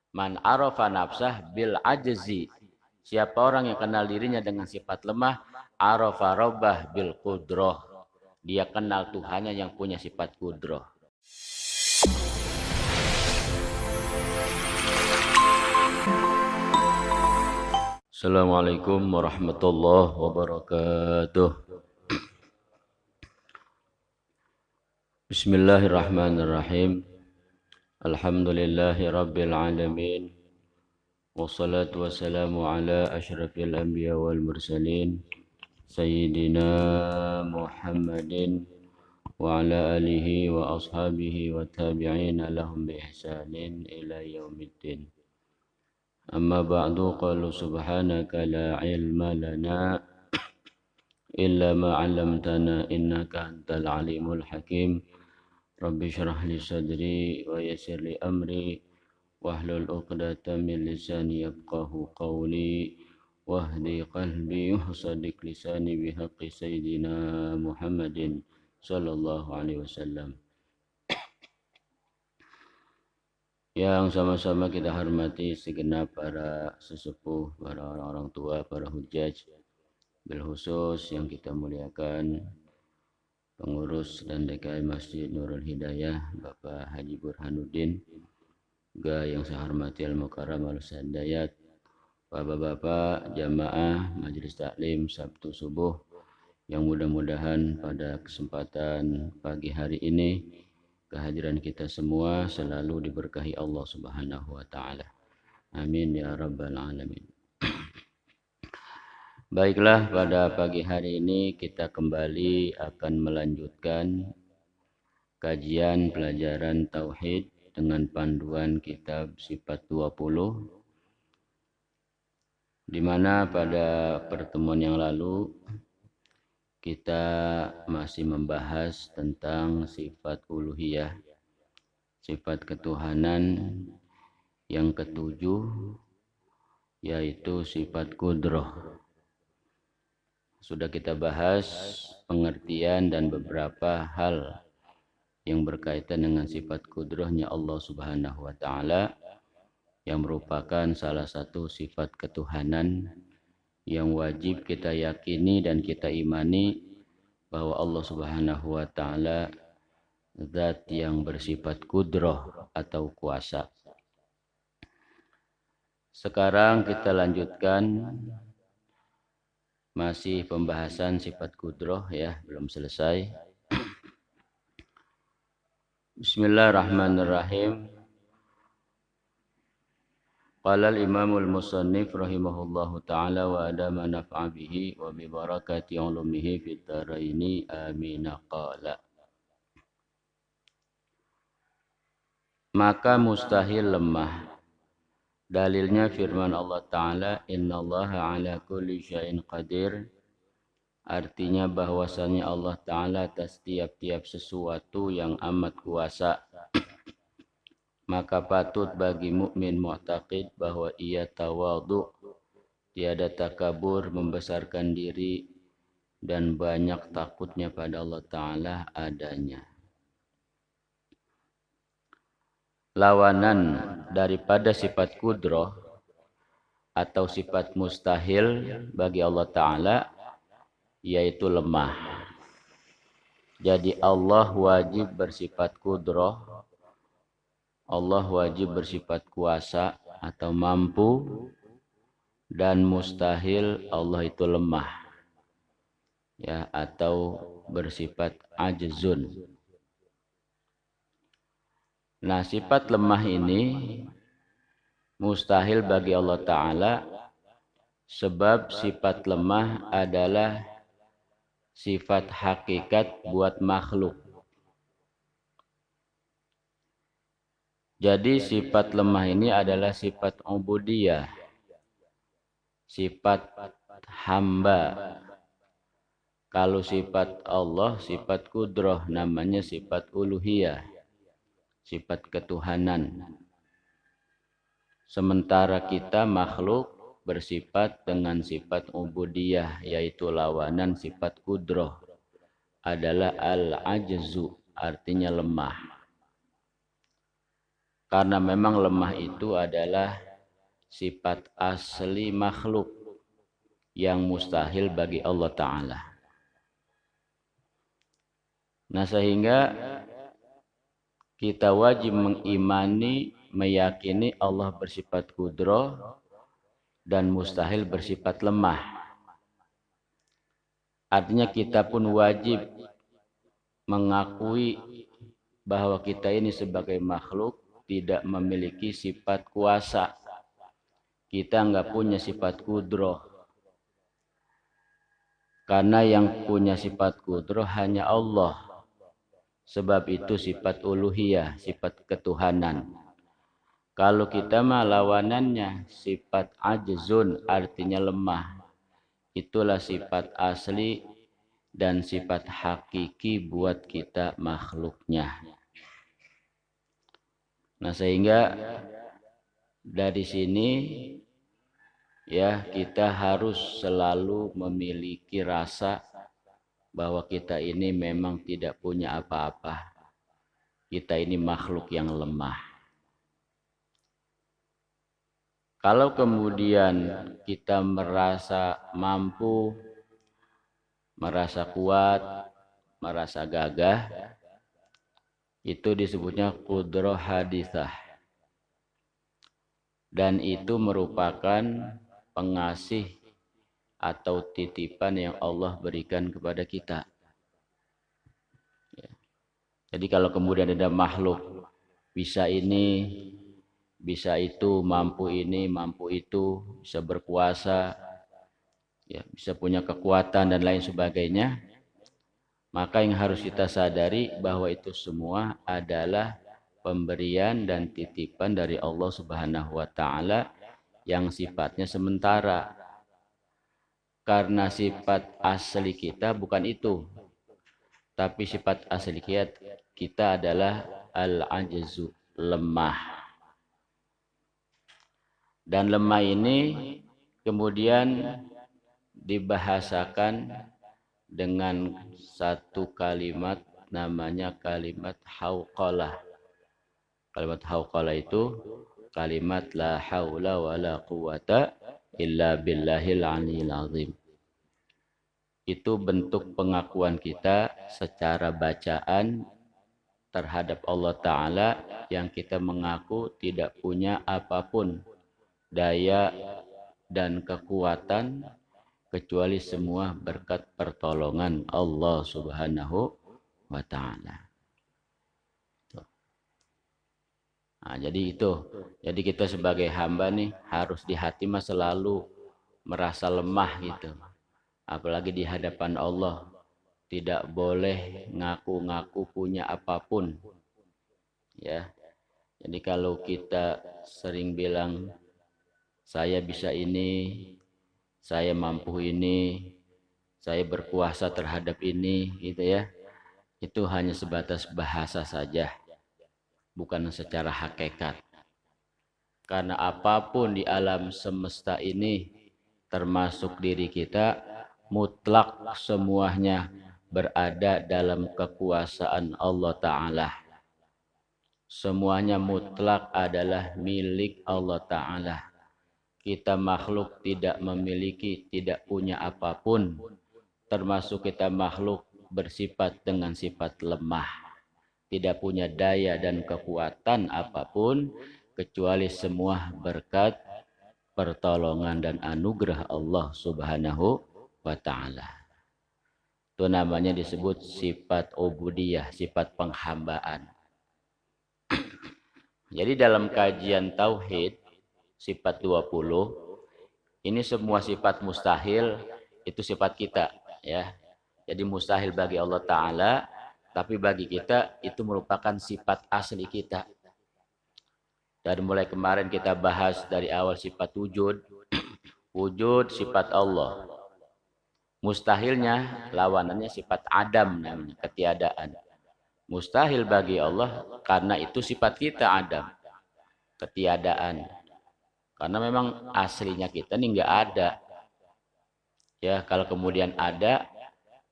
Man arafa nafsah bil ajzi. Siapa orang yang kenal dirinya dengan sifat lemah, arafa rabbah bil qudrah. Dia kenal Tuhannya yang punya sifat qudrah. Assalamualaikum warahmatullahi wabarakatuh. Bismillahirrahmanirrahim. Alhamdulillahi rabbil alamin. Wassalatu wassalamu ala asyrafil anbiya wal mursalin Sayyidina Muhammadin wa ala alihi wa ashabihi wa tabi'ina lahum bi ihsanin ila yaumiddin. Amma ba'du, qalu subhanaka la ilma lana illa ma 'allamtana innaka antal alimul hakim. Rabbi shrah li sadri wa yassir li amri wahlul 'uqdatam min lisani yafqahu qawli wahdi qalbi wahsadik lisani bihaqqi sayyidina Muhammadin sallallahu alaihi wasallam. Yang sama-sama kita hormati segenap para sesepuh, para orang-orang tua, para hujjaj, bil khusus yang kita muliakan pengurus dan DKI Masjid Nurul Hidayah Bapak Haji Burhanuddin, juga yang saya hormati Al-Mukarram Al-Sadayat, bapak-bapak jamaah majelis taklim Sabtu subuh, yang mudah-mudahan pada kesempatan pagi hari ini kehadiran kita semua selalu diberkahi Allah Subhanahu wa taala. Amin ya rabbal alamin. Baiklah, pada pagi hari ini kita kembali akan melanjutkan kajian pelajaran tauhid dengan panduan kitab Sifat 20, di mana pada pertemuan yang lalu kita masih membahas tentang sifat uluhiyah, sifat ketuhanan yang ketujuh, yaitu sifat qudrah. Sudah kita bahas pengertian dan beberapa hal yang berkaitan dengan sifat qudrahnya Allah Subhanahu wa taala, yang merupakan salah satu sifat ketuhanan yang wajib kita yakini dan kita imani bahwa Allah Subhanahu wa taala zat yang bersifat qudrah atau kuasa. Sekarang kita lanjutkan masih pembahasan sifat qudrah ya, belum selesai. Bismillahirrahmanirrahim. Qala al-Imamul Musannif rahimahullahu ta'ala wa adama naf'a bihi wa bi barakati ulumihi fid dharaini amin. Qala, maka mustahil lemah. Dalilnya firman Allah Ta'ala, innallaha ala kulli syai'in qadir. Artinya bahwasanya Allah Ta'ala atas tiap-tiap sesuatu yang amat kuasa. Maka patut bagi mukmin mu'taqid bahwa ia tawadhu, tiada takabur, membesarkan diri, dan banyak takutnya pada Allah Ta'ala adanya. Lawanan daripada sifat qudrah atau sifat mustahil bagi Allah Ta'ala yaitu lemah. Jadi Allah wajib bersifat qudrah, Allah wajib bersifat kuasa atau mampu, dan mustahil Allah itu lemah ya, atau bersifat ajzun. Nah, sifat lemah ini mustahil bagi Allah Ta'ala sebab sifat lemah adalah sifat hakikat buat makhluk. Jadi sifat lemah ini adalah sifat ubudiyah, sifat hamba. Kalau sifat Allah, sifat qudrah, namanya sifat uluhiyah, sifat ketuhanan. Sementara kita makhluk bersifat dengan sifat ubudiyah, yaitu lawanan sifat qudrah, adalah al-ajzu, artinya lemah. Karena memang lemah itu adalah sifat asli makhluk yang mustahil bagi Allah Ta'ala. Nah, sehingga kita wajib mengimani, meyakini Allah bersifat qudrah dan mustahil bersifat lemah. Artinya kita pun wajib mengakui bahwa kita ini sebagai makhluk tidak memiliki sifat kuasa. Kita enggak punya sifat qudrah. Karena yang punya sifat qudrah hanya Allah. Sebab itu sifat uluhiyah, sifat ketuhanan. Kalau kita mah lawanannya sifat ajzun, artinya lemah. Itulah sifat asli dan sifat hakiki buat kita makhluknya. Nah, sehingga dari sini ya kita harus selalu memiliki rasa bahwa kita ini memang tidak punya apa-apa. Kita ini makhluk yang lemah. Kalau kemudian kita merasa mampu, merasa kuat, merasa gagah, itu disebutnya qudrah haditsah. Dan itu merupakan pengasih atau titipan yang Allah berikan kepada kita. Jadi kalau kemudian ada makhluk bisa ini, bisa itu, mampu ini, mampu itu, bisa berkuasa, ya, bisa punya kekuatan dan lain sebagainya, maka yang harus kita sadari bahwa itu semua adalah pemberian dan titipan dari Allah Subhanahu wa Ta'ala yang sifatnya sementara. Karena sifat asli kita bukan itu, tapi sifat asli kita adalah al-ajzu, lemah. Dan lemah ini kemudian dibahasakan dengan satu kalimat namanya kalimat hauqalah. Kalimat hauqalah itu kalimat la haula wa la quwata illa billahil aliyil azim. Itu bentuk pengakuan kita secara bacaan terhadap Allah Ta'ala yang kita mengaku tidak punya apapun daya dan kekuatan kecuali semua berkat pertolongan Allah Subhanahu wa Ta'ala. Nah, jadi itu. Jadi kita sebagai hamba nih harus di hati mah selalu merasa lemah gitu. Apalagi di hadapan Allah. Tidak boleh ngaku-ngaku punya apapun. Ya. Jadi kalau kita sering bilang saya bisa ini, saya mampu ini, saya berkuasa terhadap ini, gitu ya. Itu hanya sebatas bahasa saja, bukan secara hakikat. Karena apapun di alam semesta ini, termasuk diri kita, mutlak semuanya berada dalam kekuasaan Allah Ta'ala. Semuanya mutlak adalah milik Allah Ta'ala. Kita makhluk tidak memiliki, tidak punya apapun. Termasuk kita makhluk bersifat dengan sifat lemah. Tidak punya daya dan kekuatan apapun. Kecuali semua berkat, pertolongan dan anugerah Allah Subhanahu wa Ta'ala. Itu namanya disebut sifat ubudiyah, sifat penghambaan. Jadi dalam kajian Tauhid, sifat 20, ini semua sifat mustahil, itu sifat kita. Ya. Jadi mustahil bagi Allah Ta'ala, tapi bagi kita itu merupakan sifat asli kita. Dan mulai kemarin kita bahas dari awal sifat wujud, wujud sifat Allah. Mustahilnya lawanannya sifat adam namanya, ketiadaan. Mustahil bagi Allah karena itu sifat kita adam, ketiadaan. Karena memang aslinya kita ini enggak ada. Ya, kalau kemudian ada,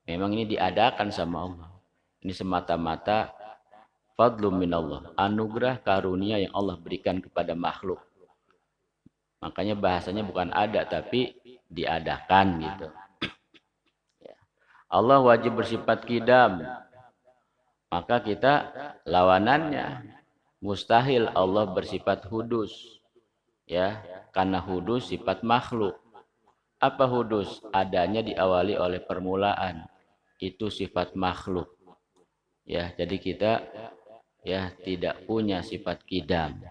memang ini diadakan sama Allah. Ini semata-mata Fadlum minallah, anugerah karunia yang Allah berikan kepada makhluk. Makanya bahasanya bukan ada tapi diadakan gitu. Allah wajib bersifat qidam. Maka kita lawanannya mustahil Allah bersifat hudus. Ya, karena hudus sifat makhluk. Apa hudus? Adanya diawali oleh permulaan. Itu sifat makhluk. Ya, jadi kita ya tidak punya sifat qidam.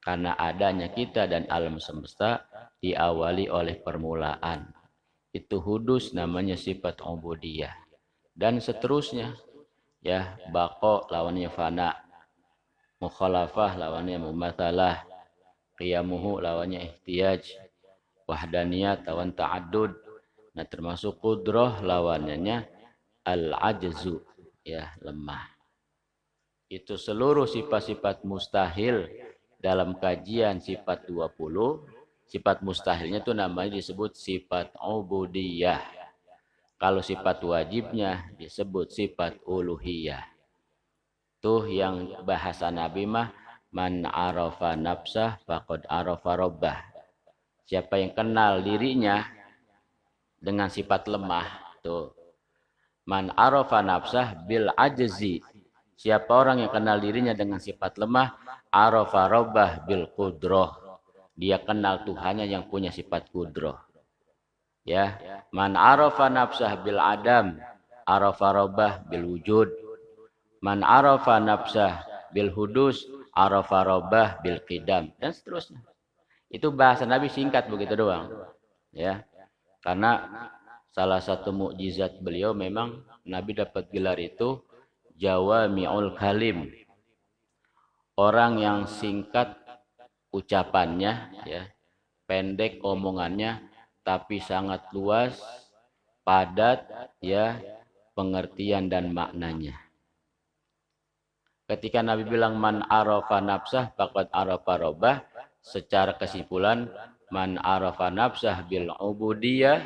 Karena adanya kita dan alam semesta diawali oleh permulaan. Itu hudus namanya sifat ubudiyah. Dan seterusnya. Ya, baqo lawannya fana. Mukhalafah lawannya mumatsalah. Qiyamuhu lawannya ihtiyaj. Wahdaniyat lawan ta'addud. Nah, termasuk qudrah lawannya al-ajzu. Ya, lemah. Itu seluruh sifat-sifat mustahil dalam kajian sifat 20, sifat mustahilnya itu namanya disebut sifat ubudiyah. Kalau sifat wajibnya disebut sifat uluhiyah. Tuh yang bahasa Nabi mah man arafa nafsah faqad arafa rabbah. Siapa yang kenal dirinya dengan sifat lemah, tuh. Man arafa nafsah bil ajzi. Siapa orang yang kenal dirinya dengan sifat lemah, arafa rabbah bil qudrah. Dia kenal Tuhannya yang punya sifat qudrah. Ya, man arafa nafsah bil adam, arafa rabbah bil wujud. Man arafa nafsah bil hudus, arafa rabbah bil qidam, dan seterusnya. Itu bahasa Nabi singkat begitu doang. Ya. Karena salah satu mukjizat beliau memang Nabi dapat gelar itu Jawami'ul Kalim. Orang yang singkat ucapannya, ya, pendek omongannya, tapi sangat luas, padat, ya, pengertian dan maknanya. Ketika Nabi bilang man arafa nafsah faqad arafa rabbah, secara kesimpulan man arafa nafsah bil ubudiyah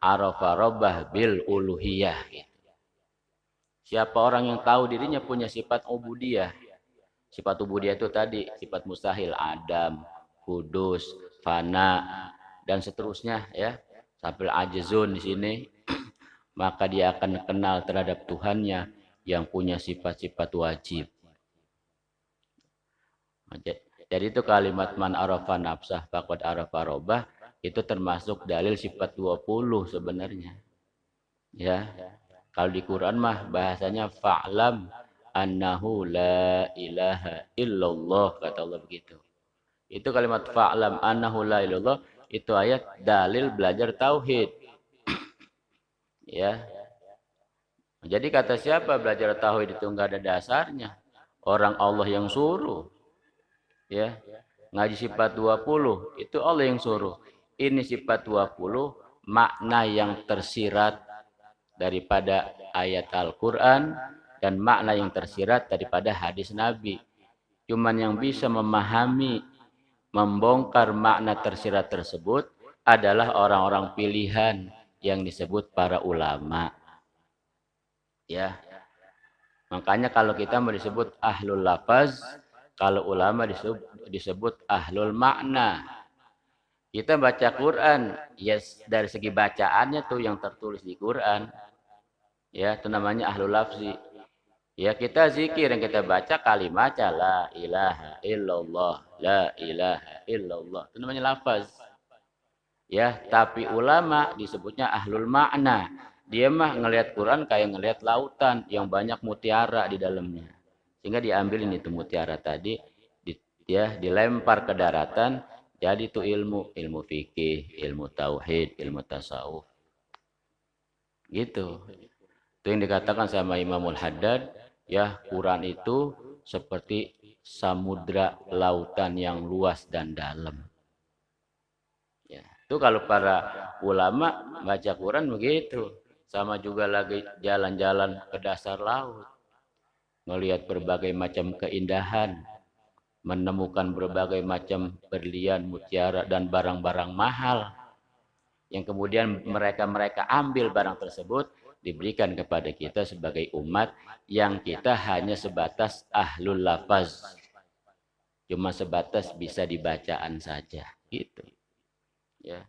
arafa rabbah bil uluhiyah. Siapa orang yang tahu dirinya punya sifat ubudiyah. Sifat ubudiyah itu tadi sifat mustahil, adam, kudus, fana, dan seterusnya, ya. Sampai ajzun di sini, maka dia akan kenal terhadap Tuhannya yang punya sifat-sifat wajib. Jadi itu kalimat man arafa nafsah faqad arafa rabbah itu termasuk dalil sifat 20 sebenarnya. Ya. Kalau di Quran mah bahasanya fa'lam annahu la ilaha illallah, kata Allah begitu. Itu kalimat fa'lam annahu la ilallah, itu ayat dalil belajar tauhid. Ya. Jadi kata siapa belajar tauhid itu enggak ada dasarnya? Orang Allah yang suruh. Ya. Ngaji sifat 20 itu Allah yang suruh. Ini sifat 20 makna yang tersirat daripada ayat Al-Qur'an dan makna yang tersirat daripada hadis Nabi. Cuman yang bisa memahami, membongkar makna tersirat tersebut adalah orang-orang pilihan yang disebut para ulama. Ya. Makanya kalau kita mau disebut ahlul lafaz, kalau ulama disebut ahlul makna. Kita baca Quran, ya dari segi bacaannya tuh yang tertulis di Quran. Ya, itu namanya ahlul lafzi. Ya, kita zikir yang kita baca kalimat la ilaha illallah, la ilaha illallah. Itu namanya lafaz. Ya, tapi ulama disebutnya ahlul makna. Dia mah ngelihat Quran kayak ngelihat lautan yang banyak mutiara di dalamnya. Sehingga diambilin itu mutiara tadi, ya, dilempar ke daratan, jadi itu ilmu fikih, ilmu tauhid, ilmu tasawuf. Gitu. Itu yang dikatakan sama Imamul Haddad, ya, Quran itu seperti samudra lautan yang luas dan dalam. Ya, itu kalau para ulama baca Quran begitu. Sama juga lagi jalan-jalan ke dasar laut. Melihat berbagai macam keindahan. Menemukan berbagai macam berlian, mutiara, dan barang-barang mahal. Yang kemudian mereka ambil barang tersebut diberikan kepada kita sebagai umat yang kita hanya sebatas ahlul lafaz. Cuma sebatas bisa dibacaan saja, gitu. Ya.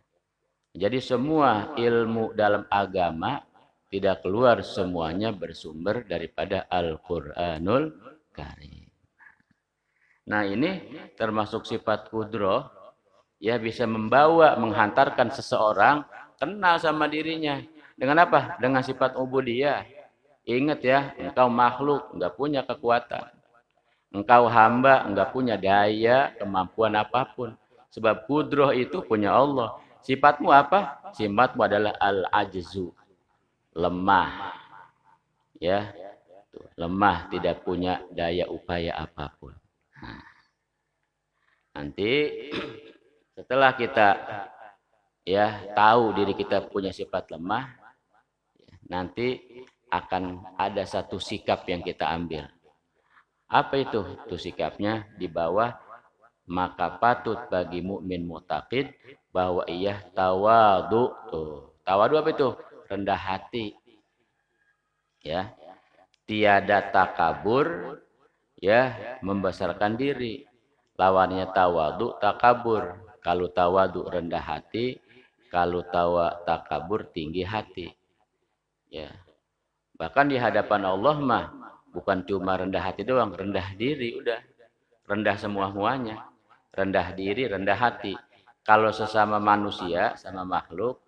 Jadi semua ilmu dalam agama tidak keluar semuanya bersumber daripada Al-Qur'anul Karim. Nah, ini termasuk sifat kudroh, ya, bisa membawa, menghantarkan seseorang kenal sama dirinya. Dengan apa? Dengan sifat ubudiyah. Ingat ya, engkau makhluk, enggak punya kekuatan. Engkau hamba, enggak punya daya, kemampuan apapun. Sebab kudroh itu punya Allah. Sifatmu apa? Sifatmu adalah al-ajzu, lemah. Ya, lemah, tidak punya daya upaya apapun. Nah, nanti setelah kita ya tahu diri kita punya sifat lemah, nanti akan ada satu sikap yang kita ambil. Apa itu? Itu sikapnya di bawah, maka patut bagi mukmin muttaqid bahwa ia tawadu. Tuh, tawadu apa itu? Rendah hati. Ya. Tiada takabur, ya, membesarkan diri. Lawannya tawadu, takabur. Kalau tawadu rendah hati, kalau takabur tinggi hati. Ya. Bahkan di hadapan Allah mah bukan cuma rendah hati doang, rendah diri udah. Rendah semua-muanya. Rendah diri, rendah hati. Kalau sesama manusia, sama makhluk,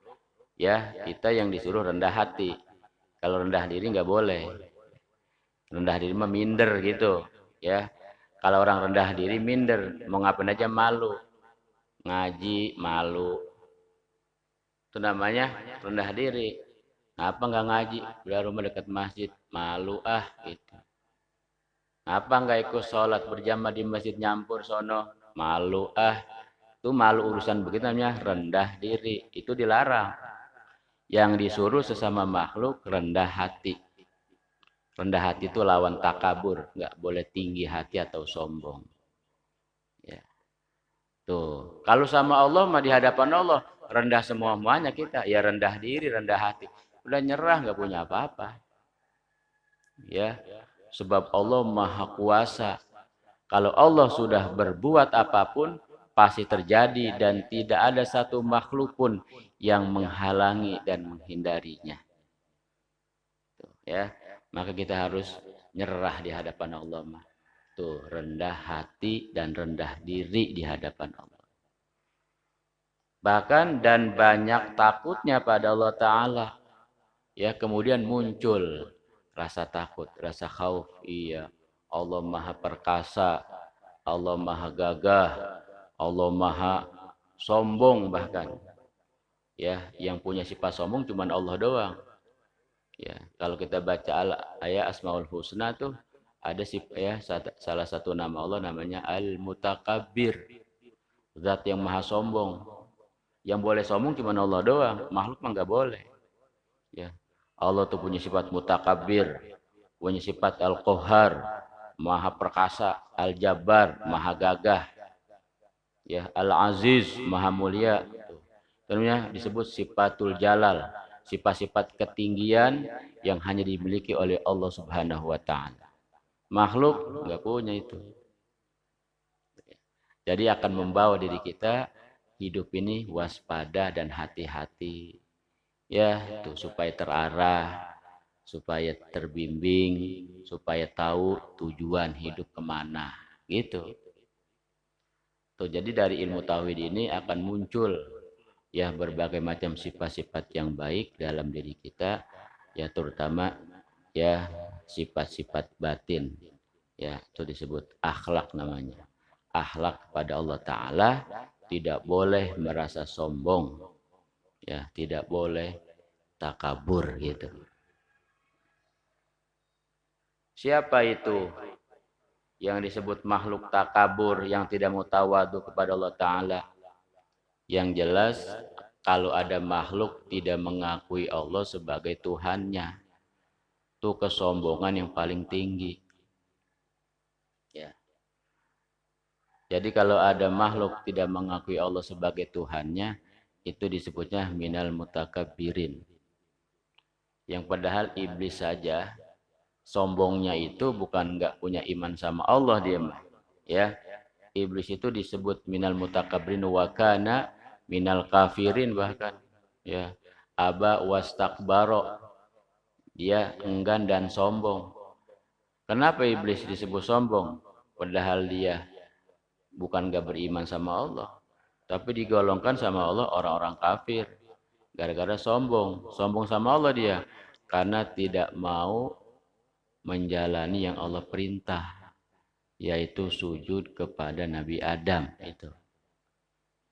ya, kita yang disuruh rendah hati. Kalau rendah diri nggak boleh. Rendah diri mah minder gitu, ya. Kalau orang rendah diri minder, mau ngapain aja malu. Ngaji malu. Itu namanya rendah diri. Ngapa nggak ngaji? Udah rumah dekat masjid, malu gitu. Ngapa nggak ikut sholat berjamaah di masjid nyampur sono? Malu Itu malu urusan begitu namanya rendah diri. Itu dilarang. Yang disuruh sesama makhluk rendah hati. Rendah hati itu lawan takabur, nggak boleh tinggi hati atau sombong. Ya. Tuh, kalau sama Allah mah di hadapan Allah rendah semua-muanya kita, ya rendah diri, rendah hati. Udah nyerah nggak punya apa-apa. Ya. Sebab Allah Maha Kuasa. Kalau Allah sudah berbuat apapun pasti terjadi dan tidak ada satu makhluk pun yang menghalangi dan menghindarinya. Tuh, ya. Maka kita harus nyerah di hadapan Allah mah. Tuh, rendah hati dan rendah diri di hadapan Allah. Bahkan dan banyak takutnya pada Allah Ta'ala. Ya, kemudian muncul rasa takut, rasa khauf. Iya, Allah Maha Perkasa, Allah Maha Gagah, Allah Maha Sombong bahkan. Ya, yang punya sifat sombong cuma Allah doang. Ya, kalau kita baca ayat Asmaul Husna tuh ada ya salah satu nama Allah namanya Al-Mutakabbir. Zat yang maha sombong. Yang boleh sombong cuma Allah doang, makhluk mah enggak boleh. Ya. Allah tuh punya sifat mutakabbir, punya sifat Al-Qahhar, maha perkasa, Al-Jabbar, maha gagah. Ya, Al-Aziz, maha mulia. Tentunya disebut sifatul jalal. Sifat-sifat ketinggian yang hanya dimiliki oleh Allah Subhanahu wa Ta'ala. Makhluk enggak punya itu. Jadi akan membawa diri kita hidup ini waspada dan hati-hati. Ya, itu supaya terarah, supaya terbimbing, supaya tahu tujuan hidup kemana. Gitu. Tuh, jadi dari ilmu tauhid ini akan muncul ya berbagai macam sifat-sifat yang baik dalam diri kita, ya terutama ya sifat-sifat batin, ya itu disebut akhlak namanya. Akhlak pada Allah Ta'ala, tidak boleh merasa sombong, ya tidak boleh takabur gitu. Siapa itu yang disebut makhluk takabur yang tidak mau tawadu kepada Allah Ta'ala? Yang jelas kalau ada makhluk tidak mengakui Allah sebagai Tuhannya, itu kesombongan yang paling tinggi. Ya. Jadi kalau ada makhluk tidak mengakui Allah sebagai Tuhannya, itu disebutnya minal mutakabbirin. Yang padahal iblis saja sombongnya itu bukan nggak punya iman sama Allah dia mah. Ya, iblis itu disebut minal mutakabrin wa kana minal kafirin bahkan. Ya, aba wastakbaro, dia enggan dan sombong. Kenapa iblis disebut sombong? Padahal dia bukan gak beriman sama Allah, tapi digolongkan sama Allah orang-orang kafir. Gara-gara sombong, sombong sama Allah dia, karena tidak mau menjalani yang Allah perintah, yaitu sujud kepada Nabi Adam.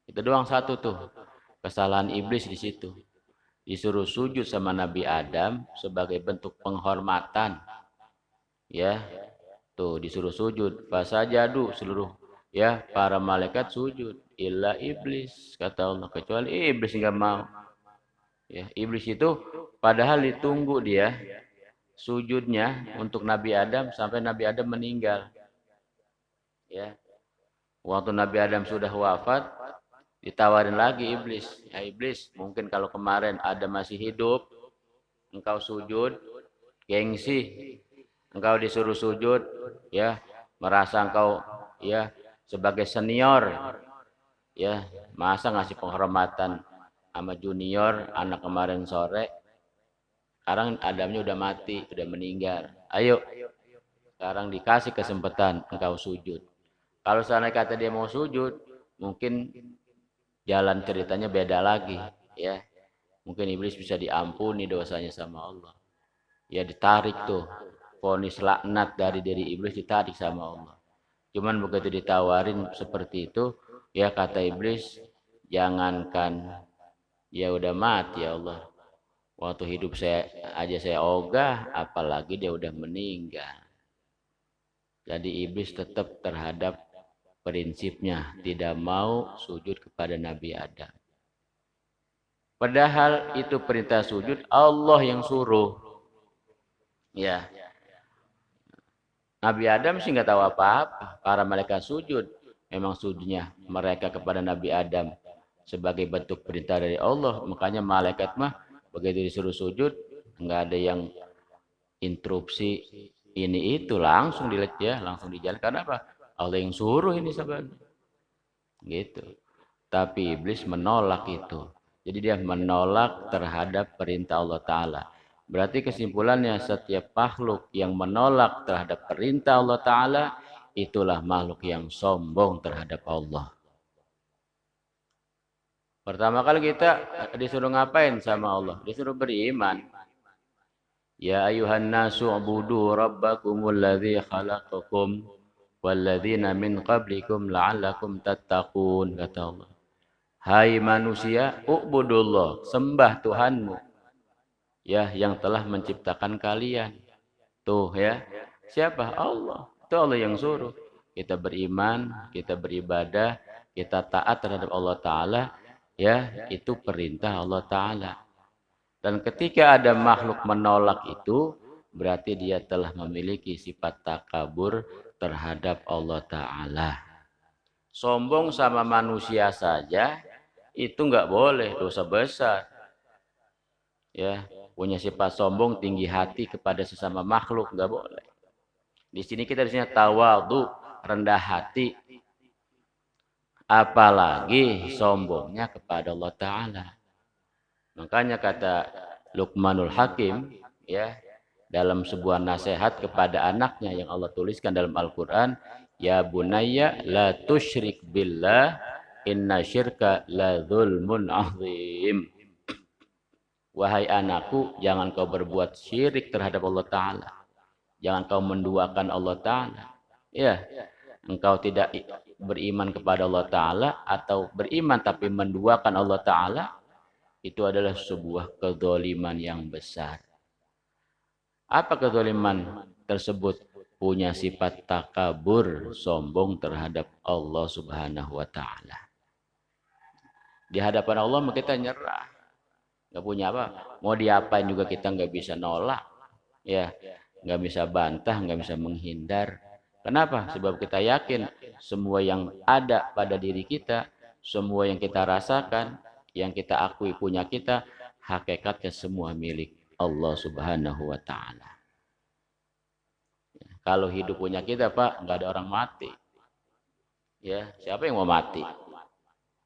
Itu doang satu tuh kesalahan iblis di situ. Disuruh sujud sama Nabi Adam sebagai bentuk penghormatan. Ya, tuh disuruh sujud. Fasajadu seluruh ya para malaikat sujud. Illa iblis, kata Allah, kecuali iblis nggak mau. Ya, iblis itu padahal ditunggu dia sujudnya untuk Nabi Adam sampai Nabi Adam meninggal. Ya, waktu Nabi Adam sudah wafat, ditawarin lagi iblis. Ya iblis, mungkin kalau kemarin Adam masih hidup, engkau sujud, gengsi, engkau disuruh sujud, ya, merasa engkau ya sebagai senior, ya, masa ngasih penghormatan sama junior anak kemarin sore. Sekarang Adamnya udah mati, udah meninggal. Ayo, sekarang dikasih kesempatan engkau sujud. Kalau seandainya kata dia mau sujud, mungkin jalan ceritanya beda lagi, ya. Mungkin iblis bisa diampuni dosanya sama Allah. Ya ditarik tuh vonis laknat dari diri iblis, ditarik sama Allah. Cuman begitu ditawarin seperti itu, ya kata iblis, jangankan ya udah mati ya Allah, waktu hidup saya aja saya ogah, apalagi dia udah meninggal. Jadi iblis tetap terhadap prinsipnya, tidak mau sujud kepada Nabi Adam. Padahal itu perintah sujud Allah yang suruh. Ya, Nabi Adam sih nggak tahu apa-apa. Para malaikat sujud, memang sujudnya mereka kepada Nabi Adam sebagai bentuk perintah dari Allah. Makanya malaikat mah begitu disuruh sujud, nggak ada yang interupsi ini itu, langsung dilihat ya, langsung dijalan. Karena apa? Allah yang suruh ini sebenarnya. Gitu. Tapi iblis menolak itu. Jadi dia menolak terhadap perintah Allah Ta'ala. Berarti kesimpulannya setiap makhluk yang menolak terhadap perintah Allah Ta'ala, itulah makhluk yang sombong terhadap Allah. Pertama kali kita disuruh ngapain sama Allah? Disuruh beriman. Ya ayuhan nasu ubudu rabbakumul ladzi khalaqakum walladzina min qablikum la'allakum tattaqun, kata Allah. Hai manusia, ubudullah, sembah Tuhanmu, ya, yang telah menciptakan kalian. Tuh ya, siapa? Allah. Itu Allah yang suruh. Kita beriman, kita beribadah, kita taat terhadap Allah Ta'ala, ya, itu perintah Allah Ta'ala. Dan ketika ada makhluk menolak itu, berarti dia telah memiliki sifat takabur terhadap Allah Ta'ala. Sombong sama manusia saja, itu nggak boleh, dosa besar. Ya, punya sifat sombong, tinggi hati kepada sesama makhluk, nggak boleh. Di sini kita disini tawadhu, rendah hati. Apalagi sombongnya kepada Allah Ta'ala. Makanya kata Luqmanul Hakim, ya, dalam sebuah nasihat kepada anaknya yang Allah tuliskan dalam Al-Quran, ya bunayya la tusyrik billah inna syirka la zulmun azim. Wahai anakku, jangan kau berbuat syirik terhadap Allah Ta'ala. Jangan kau menduakan Allah Ta'ala. Ya, engkau tidak beriman kepada Allah Ta'ala atau beriman tapi menduakan Allah Ta'ala, itu adalah sebuah kezaliman yang besar. Apa kezaliman tersebut? Punya sifat takabur, sombong terhadap Allah Subhanahu wa Ta'ala. Di hadapan Allah kita nyerah. Gak punya apa, mau diapain juga kita nggak bisa nolak, ya, nggak bisa bantah, nggak bisa menghindar. Kenapa? Sebab kita yakin semua yang ada pada diri kita, semua yang kita rasakan, yang kita akui punya kita, hakikatnya semua milik Allah Subhanahu wa taala. Kalau hidup punya kita, Pak, nggak ada orang mati. Ya, siapa yang mau mati?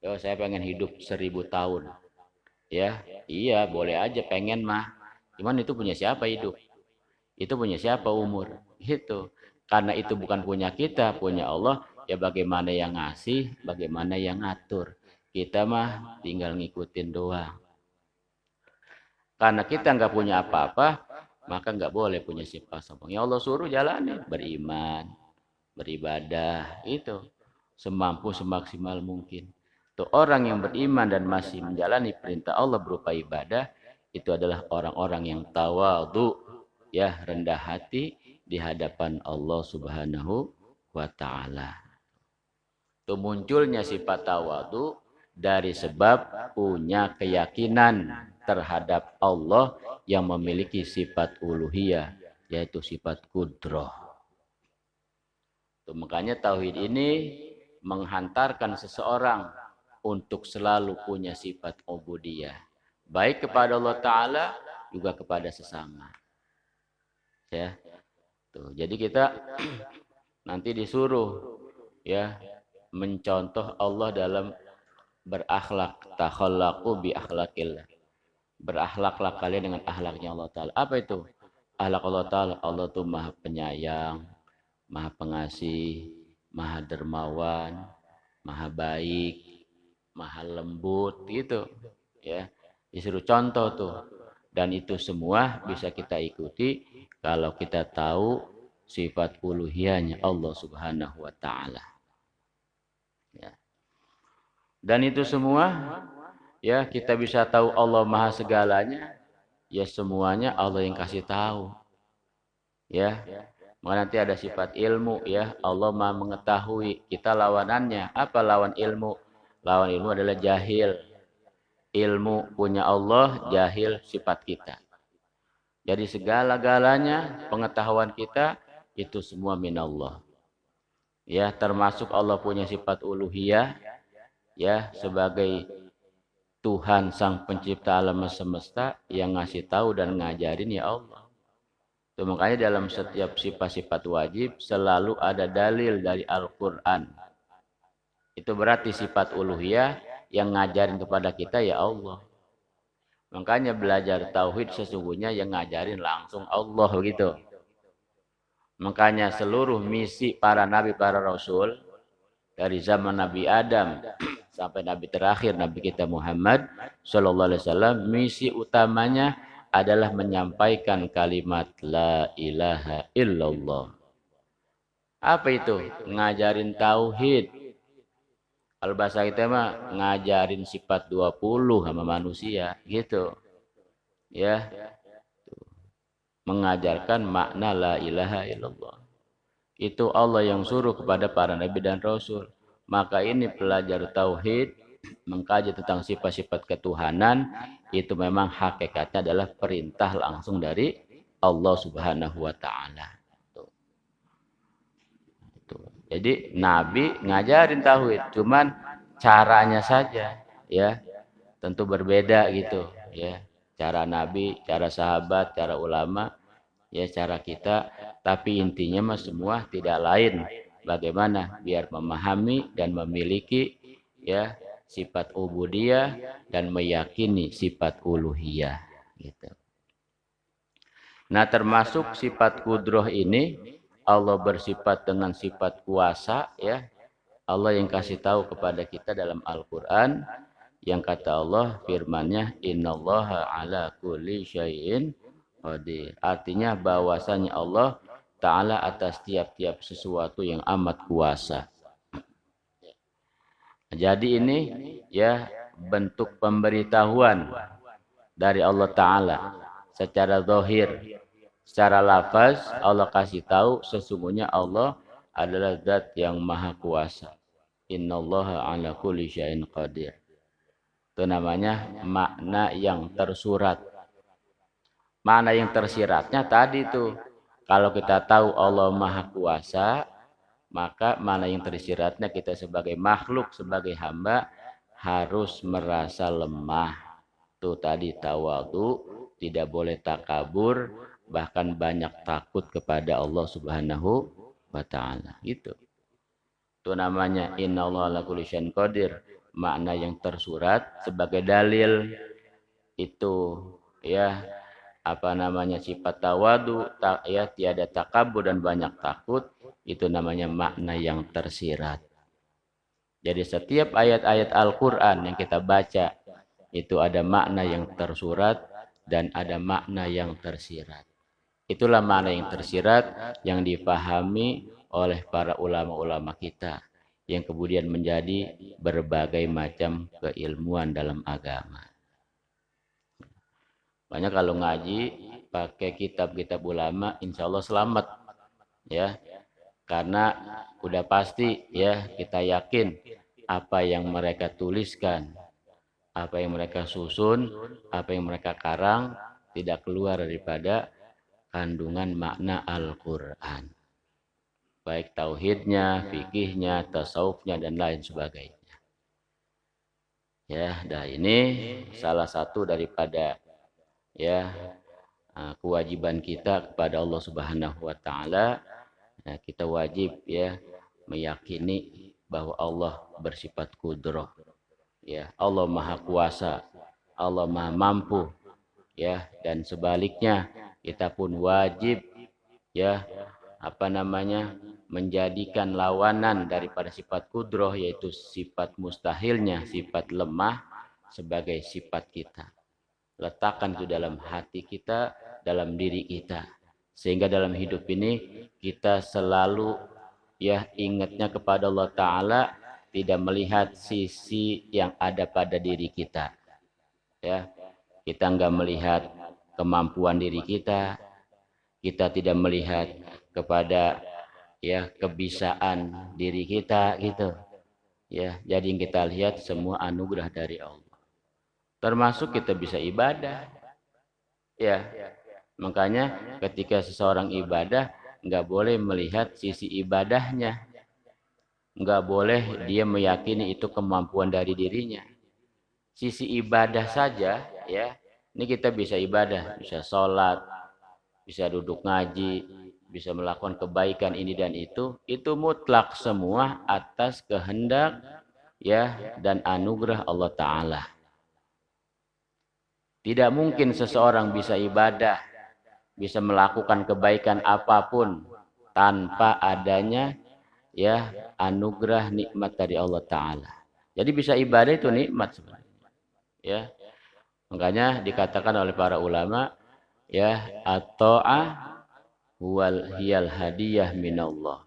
Yo, saya pengen hidup 1000 tahun. Ya, iya, boleh aja pengen mah. Cuman itu punya siapa hidup? Itu punya siapa umur? Gitu. Karena itu bukan punya kita, punya Allah. Ya bagaimana yang ngasih, bagaimana yang ngatur. Kita mah tinggal ngikutin doang. Karena kita nggak punya apa-apa, maka nggak boleh punya sifat sombong. Ya Allah suruh jalani, beriman, beribadah, itu semampu semaksimal mungkin. Tuh orang yang beriman dan masih menjalani perintah Allah berupa ibadah, itu adalah orang-orang yang tawadhu, ya rendah hati di hadapan Allah Subhanahu wa taala. Itu munculnya sifat tawadhu dari sebab punya keyakinan terhadap Allah yang memiliki sifat uluhiyah, yaitu sifat kudrah. Tuh, makanya tauhid ini menghantarkan seseorang untuk selalu punya sifat ubudiyah, baik kepada Allah Ta'ala juga kepada sesama. Ya, tuh. Jadi kita nanti disuruh ya mencontoh Allah dalam berakhlak, takhallaqu bi akhlaqillah. Berakhlaklah kalian dengan akhlaknya Allah Ta'ala. Apa itu? Akhlak Allah Ta'ala. Allah itu maha penyayang, maha pengasih, maha dermawan, maha baik, maha lembut, gitu. Ya, disuruh contoh tuh. Dan itu semua bisa kita ikuti kalau kita tahu sifat uluhiyahnya Allah Subhanahu wa taala. Ya. Dan itu semua ya kita bisa tahu Allah Maha segalanya, ya semuanya Allah yang kasih tahu. Ya. Maka nanti ada sifat ilmu ya, Allah Maha mengetahui. Kita lawanannya, apa lawan ilmu? Lawan ilmu adalah jahil. Ilmu punya Allah, jahil sifat kita. Jadi segala-galanya pengetahuan kita itu semua minallah. Ya, termasuk Allah punya sifat uluhiyah ya sebagai Tuhan sang pencipta alam semesta yang ngasih tahu dan ngajarin ya Allah. Itu makanya dalam setiap sifat-sifat wajib selalu ada dalil dari Al-Qur'an. Itu berarti sifat uluhiyah yang ngajarin kepada kita ya Allah. Makanya belajar tauhid sesungguhnya yang ngajarin langsung Allah gitu. Makanya seluruh misi para nabi, para rasul dari zaman Nabi Adam sampai nabi terakhir Nabi kita Muhammad sallallahu alaihi wasallam, misi utamanya adalah menyampaikan kalimat la ilaha illallah. Apa itu? Ngajarin tauhid. Kalau bahasa kita mah ngajarin sifat 20 sama manusia gitu. Ya. Mengajarkan makna la ilaha illallah. Itu Allah yang suruh kepada para nabi dan rasul. Maka ini pelajar tauhid mengkaji tentang sifat-sifat ketuhanan itu memang hakikatnya adalah perintah langsung dari Allah Subhanahu wa taala. Jadi nabi ngajarin tauhid, cuman caranya saja ya tentu berbeda gitu ya. Cara nabi, cara sahabat, cara ulama, ya cara kita, tapi intinya mah semua tidak lain bagaimana biar memahami dan memiliki ya sifat ubudiyah dan meyakini sifat uluhiyah gitu. Nah, termasuk sifat kudroh ini Allah bersifat dengan sifat kuasa ya. Allah yang kasih tahu kepada kita dalam Al-Qur'an yang kata Allah firman-Nya innallaha ala kulli syai'in qadir. Artinya bahwasanya Allah Ta'ala atas tiap-tiap sesuatu yang amat kuasa. Jadi ini ya bentuk pemberitahuan dari Allah Ta'ala secara zahir. Secara lafaz Allah kasih tahu sesungguhnya Allah adalah zat yang maha kuasa. Innallaha ala kulli syai'in qadir. Itu namanya makna yang tersurat. Makna yang tersiratnya tadi tuh. Kalau kita tahu Allah maha kuasa, maka makna yang tersiratnya kita sebagai makhluk, sebagai hamba harus merasa lemah. Tuh tadi tawadhu tidak boleh takabur, bahkan banyak takut kepada Allah Subhanahu wa taala. Itu namanya innallaha ala kulli syai'in qadir, makna yang tersurat sebagai dalil itu ya apa namanya sifat tawadu ya tiada takabur dan banyak takut, itu namanya makna yang tersirat. Jadi setiap ayat-ayat Al-Qur'an yang kita baca itu ada makna yang tersurat dan ada makna yang tersirat. Itulah makna yang tersirat yang dipahami oleh para ulama-ulama kita yang kemudian menjadi berbagai macam keilmuan dalam agama. Banyak kalau ngaji pakai kitab-kitab ulama, insya Allah selamat, ya, karena udah pasti ya kita yakin apa yang mereka tuliskan, apa yang mereka susun, apa yang mereka karang tidak keluar daripada kandungan makna Al-Quran, baik tauhidnya, fikihnya, tasawufnya dan lain sebagainya. Ya, nah ini salah satu daripada ya kewajiban kita kepada Allah Subhanahu wa taala. Nah, kita wajib ya meyakini bahwa Allah bersifat kudrah. Ya, Allah Maha Kuasa, Allah Maha Mampu. Ya, dan sebaliknya kita pun wajib ya apa namanya menjadikan lawanan daripada sifat kudrah yaitu sifat mustahilnya, sifat lemah sebagai sifat kita. Letakkan itu dalam hati kita, dalam diri kita. Sehingga dalam hidup ini kita selalu ya ingatnya kepada Allah Ta'ala, tidak melihat sisi yang ada pada diri kita. Ya, kita enggak melihat kemampuan diri kita tidak melihat kepada ya kebisaan diri kita gitu. Ya, jadi yang kita lihat semua anugerah dari Allah. Termasuk kita bisa ibadah. Ya, makanya ketika seseorang ibadah enggak boleh melihat sisi ibadahnya. Enggak boleh dia meyakini itu kemampuan dari dirinya. Sisi ibadah saja ya. Ini kita bisa ibadah, bisa sholat, bisa duduk ngaji, bisa melakukan kebaikan ini dan itu mutlak semua atas kehendak ya dan anugerah Allah Ta'ala. Tidak mungkin seseorang bisa ibadah, bisa melakukan kebaikan apapun tanpa adanya ya anugerah nikmat dari Allah Ta'ala. Jadi bisa ibadah itu nikmat sebenarnya. Ya, makanya dikatakan oleh para ulama ya at-ta'ah wal hiyal hadiyah minallah.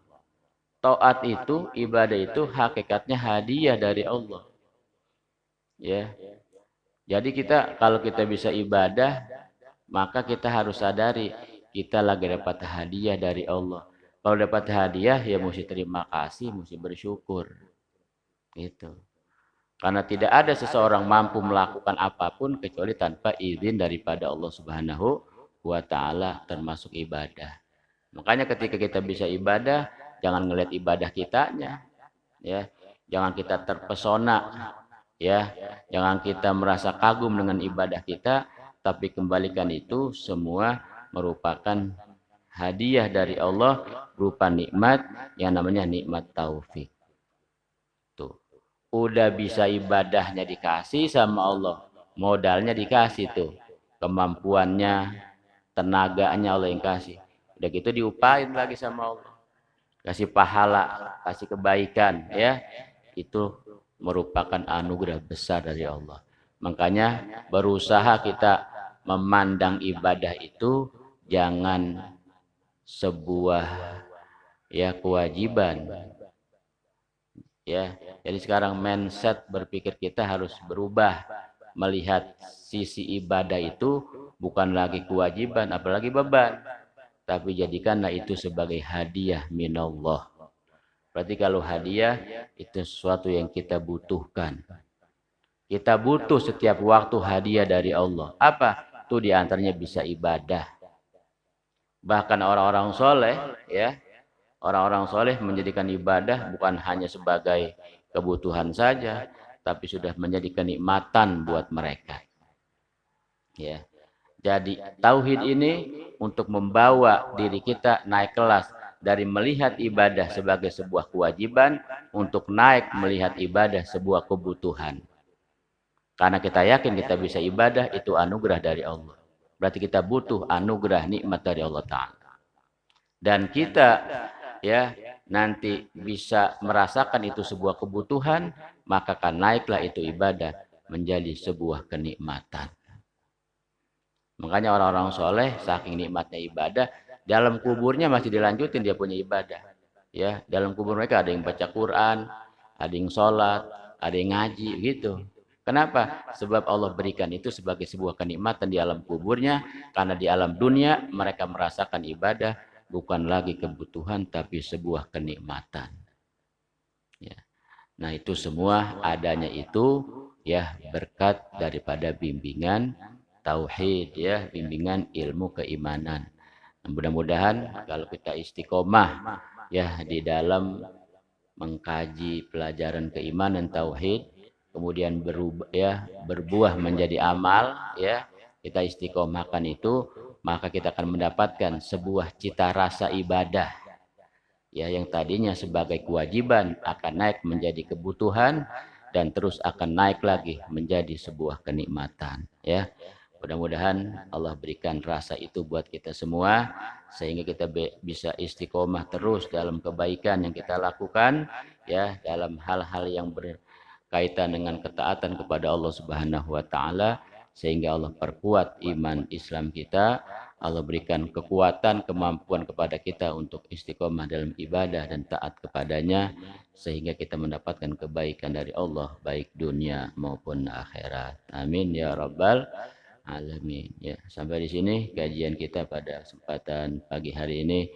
Taat itu, ibadah itu hakikatnya hadiah dari Allah. Ya. Jadi kalau kita bisa ibadah, maka kita harus sadari kita lagi dapat hadiah dari Allah. Kalau dapat hadiah ya mesti terima kasih, mesti bersyukur. Gitu. Karena tidak ada seseorang mampu melakukan apapun kecuali tanpa izin daripada Allah Subhanahu wa taala, termasuk ibadah. Makanya ketika kita bisa ibadah, jangan ngelihat ibadah kitanya, ya. Jangan kita terpesona, ya. Jangan kita merasa kagum dengan ibadah kita, tapi kembalikan itu semua merupakan hadiah dari Allah berupa nikmat yang namanya nikmat taufik. Tuh. Udah bisa ibadahnya dikasih sama Allah, modalnya dikasih tuh, kemampuannya, tenaganya Allah yang kasih. Udah gitu diupahin lagi sama Allah, kasih pahala, kasih kebaikan, ya itu merupakan anugerah besar dari Allah. Makanya berusaha kita memandang ibadah itu jangan sebuah ya kewajiban. Ya, jadi sekarang mindset berpikir kita harus berubah, melihat sisi ibadah itu bukan lagi kewajiban apalagi beban, tapi jadikanlah itu sebagai hadiah minallah. Berarti kalau hadiah itu sesuatu yang kita butuhkan. Kita butuh setiap waktu hadiah dari Allah. Apa? Itu diantaranya bisa ibadah. Bahkan orang-orang soleh ya, orang-orang soleh menjadikan ibadah bukan hanya sebagai kebutuhan saja, tapi sudah menjadi kenikmatan buat mereka. Ya, Jadi tauhid ini untuk membawa diri kita naik kelas dari melihat ibadah sebagai sebuah kewajiban untuk naik melihat ibadah sebuah kebutuhan. Karena kita yakin kita bisa ibadah itu anugerah dari Allah. Berarti kita butuh anugerah nikmat dari Allah Ta'ala. Dan kita ya nanti bisa merasakan itu sebuah kebutuhan, maka akan naiklah itu ibadah menjadi sebuah kenikmatan. Makanya orang-orang soleh saking nikmatnya ibadah, dalam kuburnya masih dilanjutin dia punya ibadah. Ya, dalam kubur mereka ada yang baca Quran, ada yang sholat, ada yang ngaji gitu. Kenapa? Sebab Allah berikan itu sebagai sebuah kenikmatan di alam kuburnya, karena di alam dunia mereka merasakan ibadah bukan lagi kebutuhan tapi sebuah kenikmatan. Ya. Nah, itu semua adanya itu ya berkat daripada bimbingan tauhid ya, bimbingan ilmu keimanan. Mudah-mudahan kalau kita istiqomah ya di dalam mengkaji pelajaran keimanan tauhid, kemudian berbuah menjadi amal ya, kita istiqomahkan itu, maka kita akan mendapatkan sebuah cita rasa ibadah ya yang tadinya sebagai kewajiban akan naik menjadi kebutuhan dan terus akan naik lagi menjadi sebuah kenikmatan ya. Mudah-mudahan Allah berikan rasa itu buat kita semua sehingga kita bisa istiqomah terus dalam kebaikan yang kita lakukan ya, dalam hal-hal yang berkaitan dengan ketaatan kepada Allah Subhanahu wa taala, sehingga Allah perkuat iman Islam kita. Allah berikan kekuatan, kemampuan kepada kita untuk istiqomah dalam ibadah dan taat kepadanya sehingga kita mendapatkan kebaikan dari Allah baik dunia maupun akhirat. Amin ya rabbal alamin. Ya, sampai di sini kajian kita pada kesempatan pagi hari ini.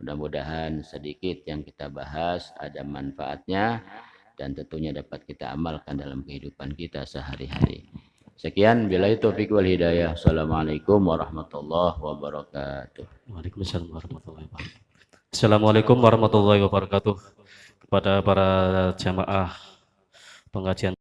Mudah-mudahan sedikit yang kita bahas ada manfaatnya dan tentunya dapat kita amalkan dalam kehidupan kita sehari-hari. Sekian, billahi taufiq wal hidayah. Assalamualaikum warahmatullahi wabarakatuh. Waalaikumsalam warahmatullahi wabarakatuh. Assalamualaikum warahmatullahi wabarakatuh. Kepada para jamaah pengajian